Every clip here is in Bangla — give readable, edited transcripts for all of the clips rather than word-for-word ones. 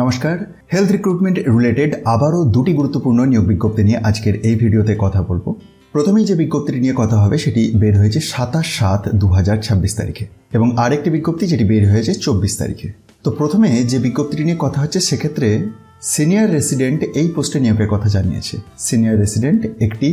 নমস্কার, হেলথ রিক্রুটমেন্ট রিলেটেড আবারও দুটি গুরুত্বপূর্ণ নিয়োগ বিজ্ঞপ্তি নিয়ে আজকের এই ভিডিওতে কথা বলবো। প্রথমেই যে বিজ্ঞপ্তিটি নিয়ে কথা হবে সেটি বের হয়েছে 27/7/2026 তারিখে এবং আরেকটি বিজ্ঞপ্তি যেটি বের হয়েছে 24 তারিখে। তো প্রথমে যে বিজ্ঞপ্তিটি নিয়ে কথা হচ্ছে সেক্ষেত্রে সিনিয়র রেসিডেন্ট এই পোস্টে নিয়োগের কথা জানিয়েছে। সিনিয়র রেসিডেন্ট একটি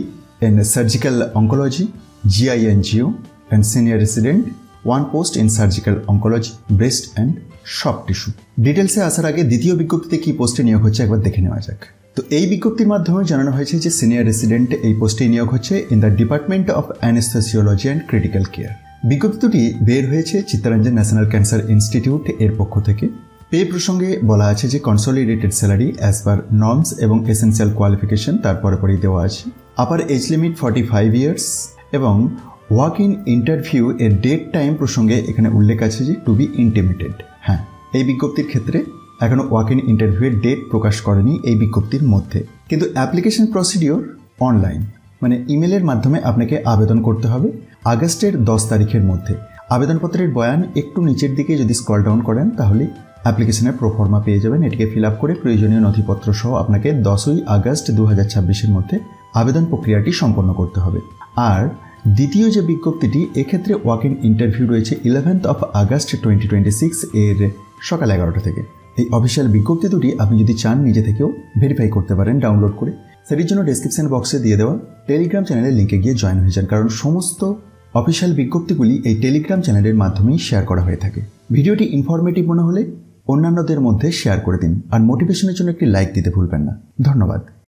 in surgical oncology, GI/NGO and senior resident one post in surgical oncology, breast and soft tissue. ডিটেলসে আসার আগে দ্বিতীয় বিজ্ঞপ্তিতে কী পোস্টে নিয়োগ হচ্ছে একবার দেখে নেওয়া যাক। তো এই বিজ্ঞপ্তির মাধ্যমে জানানো হয়েছে যে সিনিয়র রেসিডেন্ট এই পোস্টে নিয়োগ হচ্ছে in the department of anaesthesiology and critical care. বিজ্ঞপ্তি দুটি বের হয়েছে চিত্তরঞ্জন ন্যাশনাল ক্যান্সার ইনস্টিটিউট এর পক্ষ থেকে। পে প্রসঙ্গে বলা আছে যে consolidated salary as per norms এবং এসেন্সিয়াল কোয়ালিফিকেশন তার পরেই দেওয়া আছে। আপার এজ লিমিট 45 ইয়ার্স এবং ওয়াক ইন ইন্টারভিউ এর ডেট টাইম প্রসঙ্গে এখানে উল্লেখ আছে যে টু বি ইন্টিমেটেড। হ্যাঁ, এই বিজ্ঞপ্তির ক্ষেত্রে এখনও ওয়াক ইন ইন্টারভিউয়ের ডেট প্রকাশ করেনি এই বিজ্ঞপ্তির মধ্যে, কিন্তু অ্যাপ্লিকেশন প্রসিডিওর অনলাইন, মানে ইমেলের মাধ্যমে আপনাকে আবেদন করতে হবে আগস্টের 10 তারিখের মধ্যে। আবেদনপত্রের বয়ান একটু নিচের দিকে যদি স্ক্রল ডাউন করেন তাহলে অ্যাপ্লিকেশনের প্রোফর্মা পেয়ে যাবেন। এটিকে ফিল আপ করে প্রয়োজনীয় নথিপত্র সহ আপনাকে 10ই আগস্ট 2026-এর মধ্যে আবেদন প্রক্রিয়াটি সম্পন্ন করতে হবে। আর দ্বিতীয় যে বিজ্ঞপ্তিটি, এক্ষেত্রে ওয়াক ইন ইন্টারভিউ রয়েছে 11th আগস্ট 2026 এর সকাল 11টা থেকে। এই অফিসিয়াল বিজ্ঞপ্তি দুটি আপনি যদি চান নিজে থেকেও ভেরিফাই করতে পারেন ডাউনলোড করে। সেটির জন্য ডেসক্রিপশন বক্সে দিয়ে দেওয়া টেলিগ্রাম চ্যানেলের লিঙ্কে গিয়ে জয়েন হয়ে যান, কারণ সমস্ত অফিসিয়াল বিজ্ঞপ্তিগুলি এই টেলিগ্রাম চ্যানেলের মাধ্যমেই শেয়ার করা হয়ে থাকে। ভিডিওটি ইনফরমেটিভ মনে হলে অন্যান্যদের মধ্যে শেয়ার করে দিন, আর মোটিভেশনের জন্য একটি লাইক দিতে ভুলবেন না। ধন্যবাদ।